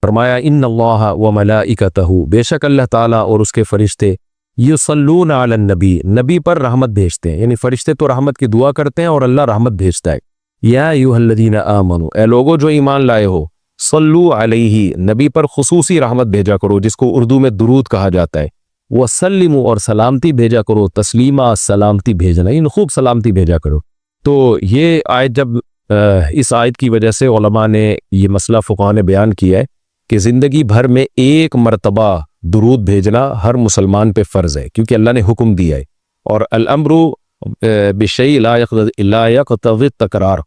فرمایا ان اللہ و ملائکتہ، بے شک اللہ تعالیٰ اور اس کے فرشتے یصلون علی النبی، نبی پر رحمت بھیجتے ہیں، یعنی فرشتے تو رحمت کی دعا کرتے ہیں اور اللہ رحمت بھیجتا ہے۔ یا ایھا الذین آمنوا، اے لوگو جو ایمان لائے ہو، صلو علیہ، نبی پر خصوصی رحمت بھیجا کرو جس کو اردو میں درود کہا جاتا ہے، وسلموا، اور سلامتی بھیجا کرو، تسلیمہ سلامتی بھیجنا، ان خوب سلامتی بھیجا کرو۔ تو یہ آیت جب اس آیت کی وجہ سے علماء نے یہ مسئلہ فقہاء نے بیان کیا ہے کہ زندگی بھر میں ایک مرتبہ درود بھیجنا ہر مسلمان پہ فرض ہے، کیونکہ اللہ نے حکم دیا ہے، اور الامر بشیء لا یقتضی التکرار،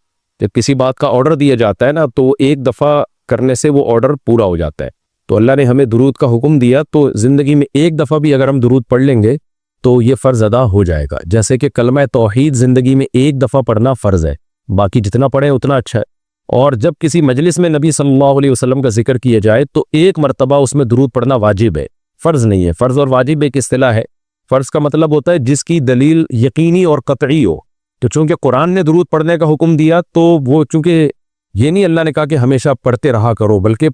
جب کسی بات کا آرڈر دیا جاتا ہے نا تو ایک دفعہ کرنے سے وہ آرڈر پورا ہو جاتا ہے۔ تو اللہ نے ہمیں درود کا حکم دیا، تو زندگی میں ایک دفعہ بھی اگر ہم درود پڑھ لیں گے تو یہ فرض ادا ہو جائے گا، جیسے کہ کلمہ توحید زندگی میں ایک دفعہ پڑھنا فرض ہے، باقی جتنا پڑھیں اتنا اچھا ہے۔ اور جب کسی مجلس میں نبی صلی اللہ علیہ وسلم کا ذکر کیا جائے تو ایک مرتبہ اس میں درود پڑھنا واجب ہے، فرض نہیں ہے۔ فرض اور واجب ایک اصطلاح ہے۔ فرض کا مطلب ہوتا ہے جس کی دلیل یقینی اور قطعی ہو، تو چونکہ قرآن نے درود پڑھنے کا حکم دیا تو وہ چونکہ یہ نہیں اللہ نے کہا کہ ہمیشہ پڑھتے رہا کرو، بلکہ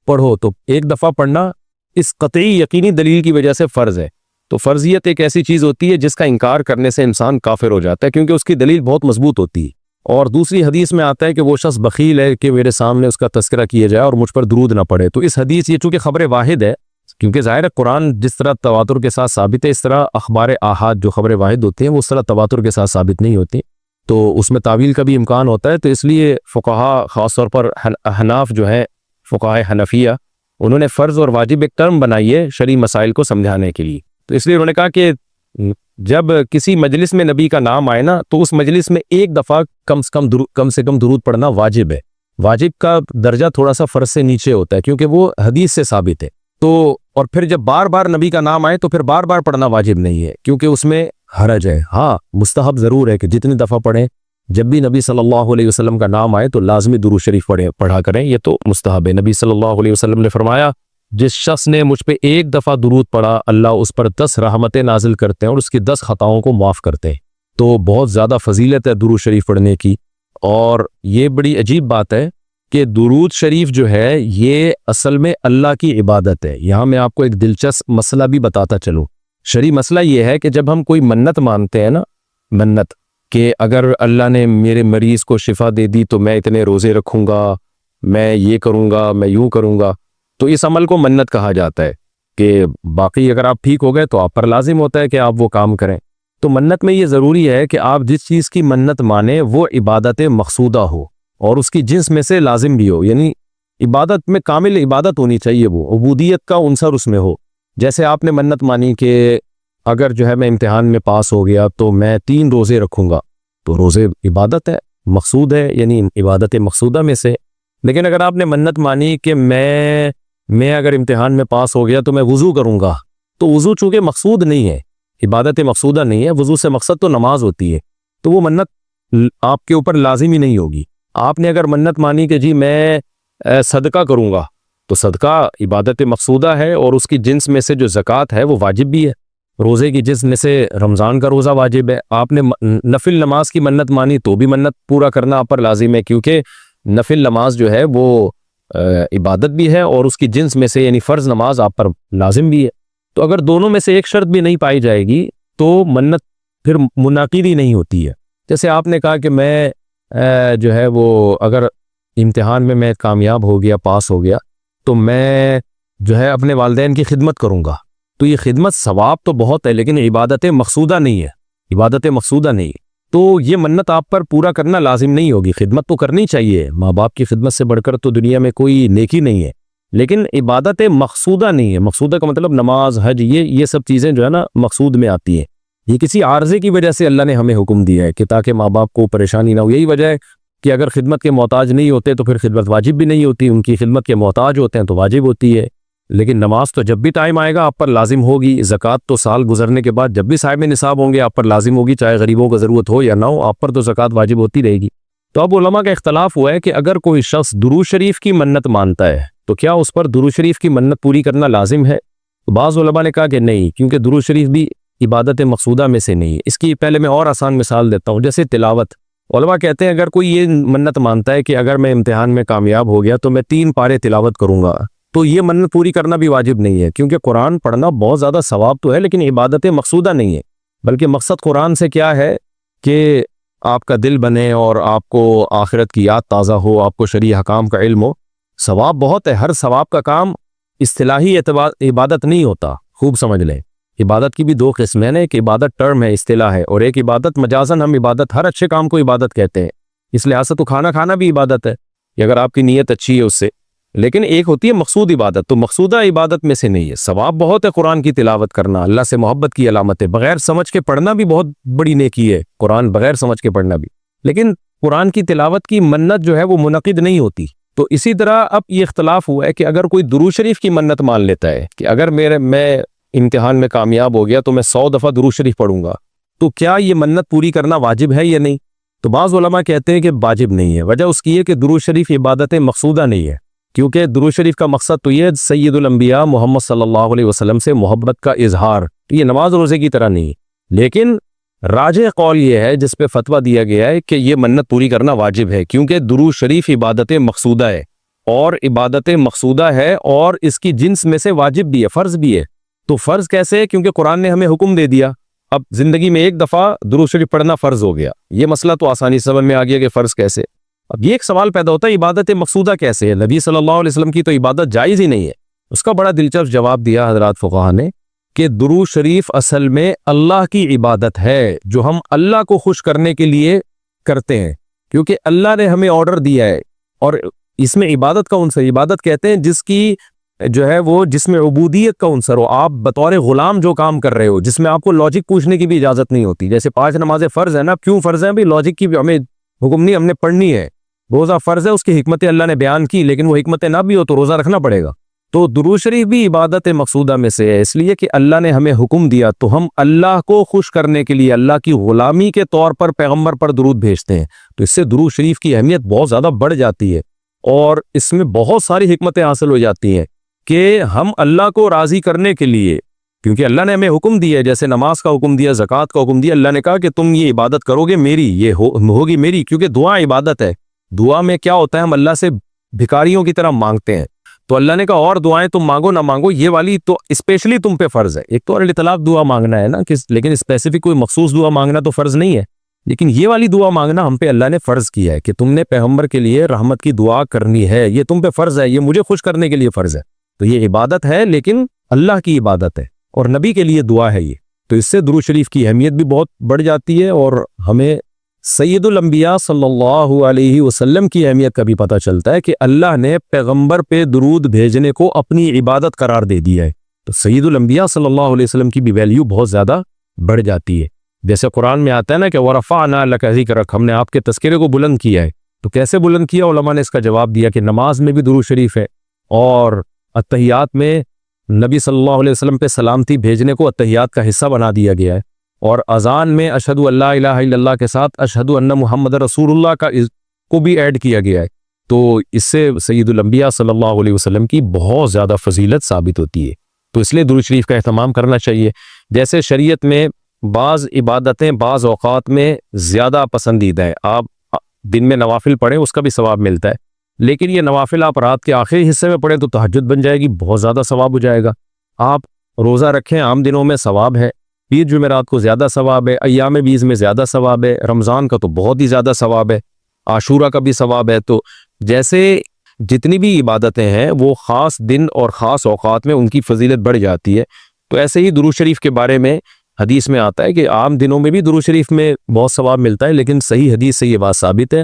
پڑھو، تو ایک دفعہ پڑھنا اس قطعی یقینی دلیل کی وجہ سے فرض ہے۔ تو فرضیت ایک ایسی چیز ہوتی ہے جس کا انکار کرنے سے انسان کافر ہو جاتا ہے، کیونکہ اس کی دلیل بہت مضبوط ہوتی ہے۔ اور دوسری حدیث میں آتا ہے کہ وہ شخص بخیل ہے کہ میرے سامنے اس کا تذکرہ کیا جائے اور مجھ پر درود نہ پڑے۔ تو اس حدیث یہ چونکہ خبر واحد ہے، کیونکہ ظاہر ہے قرآن جس طرح تواتر کے ساتھ ثابت ہے، اس طرح اخبار آحاد جو خبر واحد ہوتے ہیں وہ اس طرح تواتر کے ساتھ ثابت نہیں ہوتی، تو اس میں تعویل کا بھی امکان ہوتا ہے۔ تو اس لیے فقہا، خاص طور پر حناف جو ہیں، فقہائے حنفیہ، انہوں نے فرض اور واجب ایک ٹرم بنائی ہے شرعی مسائل کو سمجھانے کے لیے۔ تو اس لیے انہوں نے کہا کہ جب کسی مجلس میں نبی کا نام آئے نا تو اس مجلس میں ایک دفعہ کم سے کم درود پڑھنا واجب ہے۔ واجب کا درجہ تھوڑا سا فرض سے نیچے ہوتا ہے کیونکہ وہ حدیث سے ثابت ہے۔ تو اور پھر جب بار بار نبی کا نام آئے تو پھر بار بار پڑھنا واجب نہیں ہے کیونکہ اس میں حرج ہے۔ ہاں مستحب ضرور ہے کہ جتنی دفعہ پڑھیں، جب بھی نبی صلی اللہ علیہ وسلم کا نام آئے تو لازمی درود شریف پڑھا کریں، یہ تو مستحب ہے۔ نبی صلی اللہ علیہ وسلم نے فرمایا جس شخص نے مجھ پہ ایک دفعہ درود پڑھا اللہ اس پر 10 رحمتیں نازل کرتے ہیں اور اس کی 10 خطاؤں کو معاف کرتے ہیں۔ تو بہت زیادہ فضیلت ہے درود شریف پڑھنے کی، اور یہ بڑی عجیب بات ہے کہ درود شریف جو ہے یہ اصل میں اللہ کی عبادت ہے۔ یہاں میں آپ کو ایک دلچسپ مسئلہ بھی بتاتا چلوں۔ شرعی مسئلہ یہ ہے کہ جب ہم کوئی منت مانتے ہیں نا، منت کہ اگر اللہ نے میرے مریض کو شفا دے دی تو میں اتنے روزے رکھوں گا، میں یہ کروں گا، میں یوں کروں گا، تو اس عمل کو منت کہا جاتا ہے کہ باقی اگر آپ ٹھیک ہو گئے تو آپ پر لازم ہوتا ہے کہ آپ وہ کام کریں۔ تو منت میں یہ ضروری ہے کہ آپ جس چیز کی منت مانیں وہ عبادت مقصودہ ہو اور اس کی جنس میں سے لازم بھی ہو، یعنی عبادت میں کامل عبادت ہونی چاہیے، وہ عبودیت کا عنصر اس میں ہو۔ جیسے آپ نے منت مانی کہ اگر جو ہے میں امتحان میں پاس ہو گیا تو میں 3 روزے رکھوں گا، تو روزے عبادت ہے، مقصود ہے، یعنی عبادت مقصودہ میں سے۔ لیکن اگر آپ نے منت مانی کہ میں اگر امتحان میں پاس ہو گیا تو میں وضو کروں گا، تو وضو چونکہ مقصود نہیں ہے، عبادت مقصودہ نہیں ہے، وضو سے مقصد تو نماز ہوتی ہے، تو وہ منت آپ کے اوپر لازمی نہیں ہوگی۔ آپ نے اگر منت مانی کہ جی میں صدقہ کروں گا، تو صدقہ عبادت مقصودہ ہے اور اس کی جنس میں سے جو زکوٰۃ ہے وہ واجب بھی ہے۔ روزے کی جنس میں سے رمضان کا روزہ واجب ہے۔ آپ نے نفل نماز کی منت مانی تو بھی منت پورا کرنا آپ پر لازم ہے، کیونکہ نفل نماز جو ہے وہ عبادت بھی ہے اور اس کی جنس میں سے یعنی فرض نماز آپ پر لازم بھی ہے۔ تو اگر دونوں میں سے ایک شرط بھی نہیں پائی جائے گی تو منت پھر منعقد ہی نہیں ہوتی ہے۔ جیسے آپ نے کہا کہ میں جو ہے وہ اگر امتحان میں میں کامیاب ہو گیا، پاس ہو گیا، تو میں جو ہے اپنے والدین کی خدمت کروں گا، تو یہ خدمت ثواب تو بہت ہے لیکن عبادت مقصودہ نہیں ہے، عبادت مقصودہ نہیں، تو یہ منت آپ پر پورا کرنا لازم نہیں ہوگی۔ خدمت تو کرنی چاہیے، ماں باپ کی خدمت سے بڑھ کر تو دنیا میں کوئی نیکی نہیں ہے، لیکن عبادت مقصودہ نہیں ہے۔ مقصودہ کا مطلب نماز، حج، یہ سب چیزیں جو ہے نا مقصود میں آتی ہیں۔ یہ کسی عارضے کی وجہ سے اللہ نے ہمیں حکم دیا ہے کہ تاکہ ماں باپ کو پریشانی نہ ہو۔ یہی وجہ ہے کہ اگر خدمت کے محتاج نہیں ہوتے تو پھر خدمت واجب بھی نہیں ہوتی، ان کی خدمت کے محتاج ہوتے ہیں تو واجب ہوتی ہے۔ لیکن نماز تو جب بھی ٹائم آئے گا آپ پر لازم ہوگی، زکوٰۃ تو سال گزرنے کے بعد جب بھی صاحب نصاب ہوں گے آپ پر لازم ہوگی، چاہے غریبوں کو ضرورت ہو یا نہ ہو، آپ پر تو زکوٰۃ واجب ہوتی رہے گی۔ تو اب علماء کا اختلاف ہوا ہے کہ اگر کوئی شخص درود شریف کی منت مانتا ہے تو کیا اس پر درود شریف کی منت پوری کرنا لازم ہے؟ بعض علماء نے کہا کہ نہیں، کیونکہ درود شریف بھی عبادت مقصودہ میں سے نہیں ہے۔ اس کی پہلے میں اور آسان مثال دیتا ہوں، جیسے تلاوت۔ علماء کہتے ہیں اگر کوئی یہ منت مانتا ہے کہ اگر میں امتحان میں کامیاب ہو گیا تو میں 3 پارے تلاوت کروں گا، تو یہ منت پوری کرنا بھی واجب نہیں ہے، کیونکہ قرآن پڑھنا بہت زیادہ ثواب تو ہے لیکن عبادت مقصودہ نہیں ہے، بلکہ مقصد قرآن سے کیا ہے کہ آپ کا دل بنے اور آپ کو آخرت کی یاد تازہ ہو، آپ کو شرعی احکام کا علم ہو۔ ثواب بہت ہے، ہر ثواب کا کام اصطلاحی عبادت نہیں ہوتا، خوب سمجھ لیں۔ عبادت کی بھی دو قسمیں ہیں، ایک عبادت ٹرم ہے، اصطلاح ہے، اور ایک عبادت مجازن ہم عبادت، ہر اچھے کام کو عبادت کہتے ہیں۔ اس لحاظ سے تو کھانا کھانا بھی عبادت ہے کہ اگر آپ کی نیت اچھی ہے اس سے، لیکن ایک ہوتی ہے مقصود عبادت، تو مقصودہ عبادت میں سے نہیں ہے۔ ثواب بہت ہے قرآن کی تلاوت کرنا، اللہ سے محبت کی علامت ہے، بغیر سمجھ کے پڑھنا بھی بہت بڑی نیکی ہے، قرآن بغیر سمجھ کے پڑھنا بھی، لیکن قرآن کی تلاوت کی منت جو ہے وہ منعقد نہیں ہوتی۔ تو اسی طرح اب یہ اختلاف ہوا ہے کہ اگر کوئی درود شریف کی منت مان لیتا ہے کہ اگر میں امتحان میں کامیاب ہو گیا تو میں 100 دفعہ درود شریف پڑھوں گا، تو کیا یہ منت پوری کرنا واجب ہے یا نہیں؟ تو بعض علماء کہتے ہیں کہ واجب نہیں ہے۔ وجہ اس کی ہے کہ درود شریف عبادت مقصودہ نہیں ہے، کیونکہ درود شریف کا مقصد تو یہ ہے سید الانبیاء محمد صلی اللہ علیہ وسلم سے محبت کا اظہار، تو یہ نماز روزے کی طرح نہیں، لیکن راجح قول یہ ہے جس پہ فتویٰ دیا گیا ہے کہ یہ منت پوری کرنا واجب ہے، کیونکہ درود شریف عبادت مقصودہ ہے، اور عبادت مقصودہ ہے اور اس کی جنس میں سے واجب بھی ہے، فرض بھی ہے۔ تو فرض کیسے ہے؟ کیونکہ قرآن نے ہمیں حکم دے دیا، اب زندگی میں ایک دفعہ درود شریف پڑھنا فرض ہو گیا، یہ مسئلہ تو آسانی سمجھ میں آ گیا کہ فرض کیسے۔ اب یہ ایک سوال پیدا ہوتا ہے عبادت مقصودہ کیسے ہے؟ نبی صلی اللہ علیہ وسلم کی تو عبادت جائز ہی نہیں ہے۔ اس کا بڑا دلچسپ جواب دیا حضرات فقہا نے کہ درود شریف اصل میں اللہ کی عبادت ہے جو ہم اللہ کو خوش کرنے کے لیے کرتے ہیں، کیونکہ اللہ نے ہمیں آرڈر دیا ہے، اور اس میں عبادت کا عنصر، عبادت کہتے ہیں جس کی جو ہے وہ جس میں عبودیت کا عنصر ہو، آپ بطور غلام جو کام کر رہے ہو، جس میں آپ کو لاجک پوچھنے کی بھی اجازت نہیں ہوتی۔ جیسے 5 نمازیں فرض ہیں نا، کیوں فرض ہیں؟ بھی لاجک کی ہمیں حکم نہیں، ہم نے پڑھنی ہے۔ روزہ فرض ہے، اس کی حکمت اللہ نے بیان کی، لیکن وہ حکمت نہ بھی ہو تو روزہ رکھنا پڑے گا۔ تو درود شریف بھی عبادت مقصودہ میں سے ہے، اس لیے کہ اللہ نے ہمیں حکم دیا، تو ہم اللہ کو خوش کرنے کے لیے اللہ کی غلامی کے طور پر پیغمبر پر درود بھیجتے ہیں، تو اس سے درود شریف کی اہمیت بہت زیادہ بڑھ جاتی ہے، اور اس میں بہت ساری حکمتیں حاصل ہو جاتی ہیں کہ ہم اللہ کو راضی کرنے کے لیے، کیونکہ اللہ نے ہمیں حکم دیا، جیسے نماز کا حکم دیا، زکوٰۃ کا حکم دیا، اللہ نے کہا کہ تم یہ عبادت کرو گے میری، یہ ہوگی میری، کیونکہ دعا عبادت ہے۔ دعا میں کیا ہوتا ہے؟ ہم اللہ سے بھکاریوں کی طرح مانگتے ہیں، تو اللہ نے کہا اور دعائیں تم مانگو نہ مانگو، یہ والی تو اسپیشلی تم پہ فرض ہے۔ ایک تو اطلاق دعا مانگنا ہے نا، لیکن اسپیسیفک کوئی مخصوص دعا مانگنا تو فرض نہیں ہے، لیکن یہ والی دعا مانگنا ہم پہ اللہ نے فرض کیا ہے کہ تم نے پیغمبر کے لیے رحمت کی دعا کرنی ہے، یہ تم پہ فرض ہے، یہ مجھے خوش کرنے کے لیے فرض ہے۔ تو یہ عبادت ہے، لیکن اللہ کی عبادت ہے، اور نبی کے لیے دعا ہے یہ، تو اس سے درود شریف کی اہمیت بھی بہت بڑھ جاتی ہے، اور ہمیں سید الانبیاء صلی اللہ علیہ وسلم کی اہمیت کا بھی پتہ چلتا ہے کہ اللہ نے پیغمبر پہ درود بھیجنے کو اپنی عبادت قرار دے دیا ہے، تو سید الانبیاء صلی اللہ علیہ وسلم کی بھی ویلیو بہت زیادہ بڑھ جاتی ہے۔ جیسے قرآن میں آتا ہے نا کہ وَرَفَعْنَا لَكَ ذِكْرَكَ، ہم نے آپ کے تذکرے کو بلند کیا ہے، تو کیسے بلند کیا؟ علماء نے اس کا جواب دیا کہ نماز میں بھی درود شریف ہے، اور اتحیات میں نبی صلی اللہ علیہ وسلم پہ سلامتی بھیجنے کو اتحیات کا حصہ بنا دیا گیا ہے، اور اذان میں اشہد ان لا الہ الا اللہ کے ساتھ اشہد ان محمد رسول اللہ کو بھی ایڈ کیا گیا ہے، تو اس سے سید الانبیاء صلی اللہ علیہ وسلم کی بہت زیادہ فضیلت ثابت ہوتی ہے، تو اس لیے درود شریف کا اہتمام کرنا چاہیے۔ جیسے شریعت میں بعض عبادتیں بعض اوقات میں زیادہ پسندیدہ ہیں، آپ دن میں نوافل پڑھیں اس کا بھی ثواب ملتا ہے، لیکن یہ نوافل آپ رات کے آخری حصے میں پڑھیں تو تہجد بن جائے گی، بہت زیادہ ثواب ہو جائے گا۔ آپ روزہ رکھیں، عام دنوں میں ثواب ہے، پیر جمعرات کو زیادہ ثواب ہے، ایام بیز میں زیادہ ثواب ہے، رمضان کا تو بہت ہی زیادہ ثواب ہے، عاشورہ کا بھی ثواب ہے۔ تو جیسے جتنی بھی عبادتیں ہیں وہ خاص دن اور خاص اوقات میں ان کی فضیلت بڑھ جاتی ہے، تو ایسے ہی درود شریف کے بارے میں حدیث میں آتا ہے کہ عام دنوں میں بھی درود شریف میں بہت ثواب ملتا ہے، لیکن صحیح حدیث سے یہ بات ثابت ہے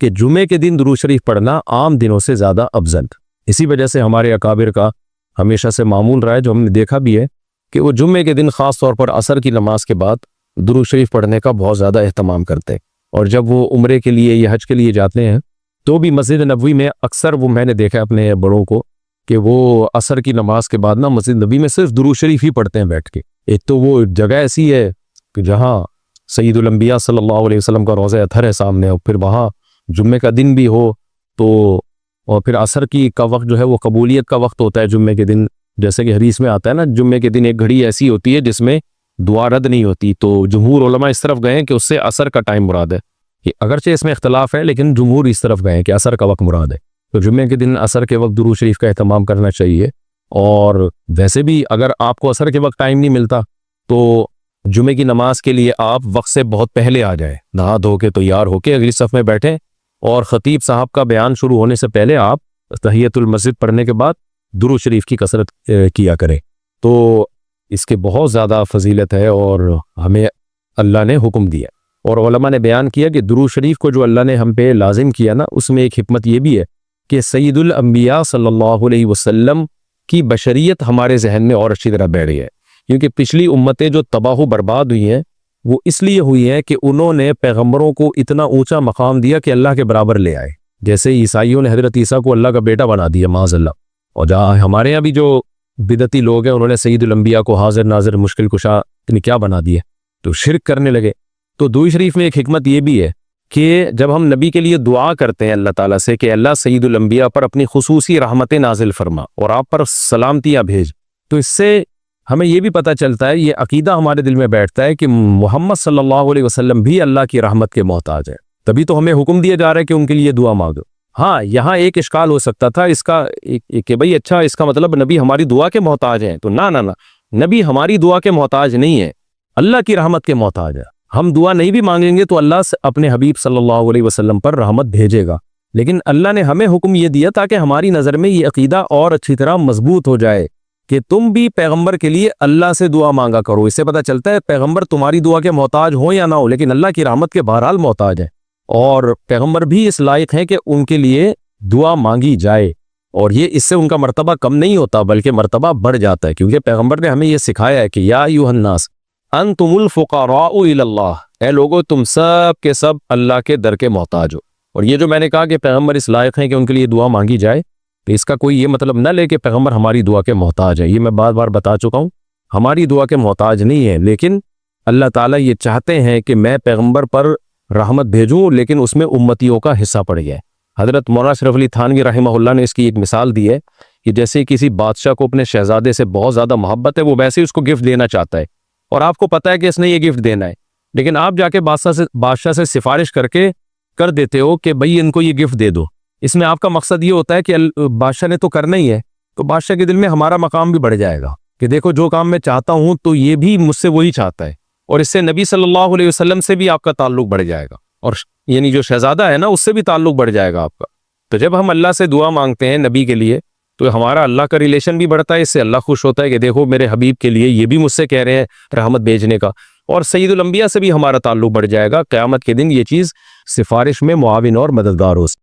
کہ جمعے کے دن درود شریف پڑھنا عام دنوں سے زیادہ افضل۔ اسی وجہ سے ہمارے اکابر کا ہمیشہ سے معمول رہا ہے، جو ہم نے دیکھا بھی ہے کہ وہ جمعے کے دن خاص طور پر عصر کی نماز کے بعد درود شریف پڑھنے کا بہت زیادہ اہتمام کرتے ہیں، اور جب وہ عمرے کے لیے یا حج کے لیے جاتے ہیں تو بھی مسجد نبوی میں اکثر وہ میں نے دیکھا اپنے بڑوں کو کہ وہ عصر کی نماز کے بعد نا مسجد نبوی میں صرف درود شریف ہی پڑھتے ہیں بیٹھ کے۔ ایک تو وہ جگہ ایسی ہے کہ جہاں سید الانبیاء صلی اللہ علیہ وسلم کا روضہ اطہر ہے سامنے، اور پھر وہاں جمعے کا دن بھی ہو تو، اور پھر عصر کا وقت جو ہے وہ قبولیت کا وقت ہوتا ہے جمعے کے دن، جیسے کہ حدیث میں آتا ہے نا جمعے کے دن ایک گھڑی ایسی ہوتی ہے جس میں دعا رد نہیں ہوتی، تو جمہور علماء اس طرف گئے ہیں کہ اس سے عصر کا ٹائم مراد ہے، اگرچہ اس میں اختلاف ہے لیکن جمہور اس طرف گئے ہیں کہ عصر کا وقت مراد ہے۔ تو جمعے کے دن عصر کے وقت درود شریف کا اہتمام کرنا چاہیے. اور ویسے بھی اگر آپ کو عصر کے وقت ٹائم نہیں ملتا تو جمعے کی نماز کے لیے آپ وقت سے بہت پہلے آ جائیں, نہا دھو کے تیار ہو کے اگلی صف میں بیٹھیں, اور خطیب صاحب کا بیان شروع ہونے سے پہلے آپ تحیۃ المسجد پڑھنے کے بعد درود شریف کی کثرت کیا کریں. تو اس کے بہت زیادہ فضیلت ہے اور ہمیں اللہ نے حکم دیا, اور علماء نے بیان کیا کہ درود شریف کو جو اللہ نے ہم پہ لازم کیا نا, اس میں ایک حکمت یہ بھی ہے کہ سید الانبیاء صلی اللہ علیہ وسلم کی بشریت ہمارے ذہن میں اور اچھی طرح بیٹھ گئی ہے. کیونکہ پچھلی امتیں جو تباہ و برباد ہوئی ہیں وہ اس لیے ہوئی ہیں کہ انہوں نے پیغمبروں کو اتنا اونچا مقام دیا کہ اللہ کے برابر لے آئے. جیسے عیسائیوں نے حضرت عیسیٰ کو اللہ کا بیٹا بنا دیا معاذ اللہ, اور جہاں ہمارے یہاں بھی جو بدعتی لوگ ہیں انہوں نے سید الانبیاء کو حاضر ناظر مشکل کشا اتنی کیا بنا دیے, تو شرک کرنے لگے. تو درود شریف میں ایک حکمت یہ بھی ہے کہ جب ہم نبی کے لیے دعا کرتے ہیں اللہ تعالیٰ سے کہ اللہ سید الانبیاء پر اپنی خصوصی رحمتیں نازل فرما اور آپ پر سلامتیاں بھیج, تو اس سے ہمیں یہ بھی پتہ چلتا ہے, یہ عقیدہ ہمارے دل میں بیٹھتا ہے کہ محمد صلی اللہ علیہ وسلم بھی اللہ کی رحمت کے محتاج ہے. تبھی تو ہمیں حکم دیا جا رہا ہے کہ ان کے لیے دعا مانگو. ہاں, یہاں ایک اشکال ہو سکتا تھا اس کا کہ بھئی اچھا اس کا مطلب نبی ہماری دعا کے محتاج ہیں. تو نہ نبی ہماری دعا کے محتاج نہیں ہے, اللہ کی رحمت کے محتاج ہے. ہم دعا نہیں بھی مانگیں گے تو اللہ اپنے حبیب صلی اللہ علیہ وسلم پر رحمت بھیجے گا. لیکن اللہ نے ہمیں حکم یہ دیا تاکہ ہماری نظر میں یہ عقیدہ اور اچھی طرح مضبوط ہو جائے کہ تم بھی پیغمبر کے لیے اللہ سے دعا مانگا کرو. اس سے پتہ چلتا ہے پیغمبر تمہاری دعا کے محتاج ہو یا نہ ہو, لیکن اللہ کی رحمت کے بہرحال محتاج ہیں, اور پیغمبر بھی اس لائق ہیں کہ ان کے لیے دعا مانگی جائے. اور یہ اس سے ان کا مرتبہ کم نہیں ہوتا بلکہ مرتبہ بڑھ جاتا ہے, کیونکہ پیغمبر نے ہمیں یہ سکھایا ہے کہ یا ایھا الناس انتم الفقراء الی اللہ, اے لوگو تم سب کے سب اللہ کے در کے محتاج ہو. اور یہ جو میں نے کہا کہ پیغمبر اس لائق ہیں کہ ان کے لیے دعا مانگی جائے, تو اس کا کوئی یہ مطلب نہ لے کہ پیغمبر ہماری دعا کے محتاج ہے. یہ میں بار بار بتا چکا ہوں, ہماری دعا کے محتاج نہیں ہے, لیکن اللہ تعالیٰ یہ چاہتے ہیں کہ میں پیغمبر پر رحمت بھیجوں, لیکن اس میں امتیوں کا حصہ پڑ گیا ہے. حضرت مولانا اشرف علی تھانوی رحمہ اللہ نے اس کی ایک مثال دی ہے کہ جیسے کسی بادشاہ کو اپنے شہزادے سے بہت زیادہ محبت ہے, وہ ویسے ہی اس کو گفٹ دینا چاہتا ہے, اور آپ کو پتہ ہے کہ اس نے یہ گفٹ دینا ہے, لیکن آپ جا کے بادشاہ سے سفارش کر دیتے ہو کہ بھئی ان کو یہ گفٹ دے دو. اس میں آپ کا مقصد یہ ہوتا ہے کہ بادشاہ نے تو کرنا ہی ہے, تو بادشاہ کے دل میں ہمارا مقام بھی بڑھ جائے گا کہ دیکھو جو کام میں چاہتا ہوں تو یہ بھی مجھ سے وہی چاہتا ہے, اور اس سے نبی صلی اللہ علیہ وسلم سے بھی آپ کا تعلق بڑھ جائے گا, اور یعنی جو شہزادہ ہے نا اس سے بھی تعلق بڑھ جائے گا آپ کا. تو جب ہم اللہ سے دعا مانگتے ہیں نبی کے لیے تو ہمارا اللہ کا ریلیشن بھی بڑھتا ہے, اس سے اللہ خوش ہوتا ہے کہ دیکھو میرے حبیب کے لیے یہ بھی مجھ سے کہہ رہے ہیں رحمت بھیجنے کا, اور سید الانبیاء سے بھی ہمارا تعلق بڑھ جائے گا. قیامت کے دن یہ چیز سفارش میں معاون اور مددگار ہو.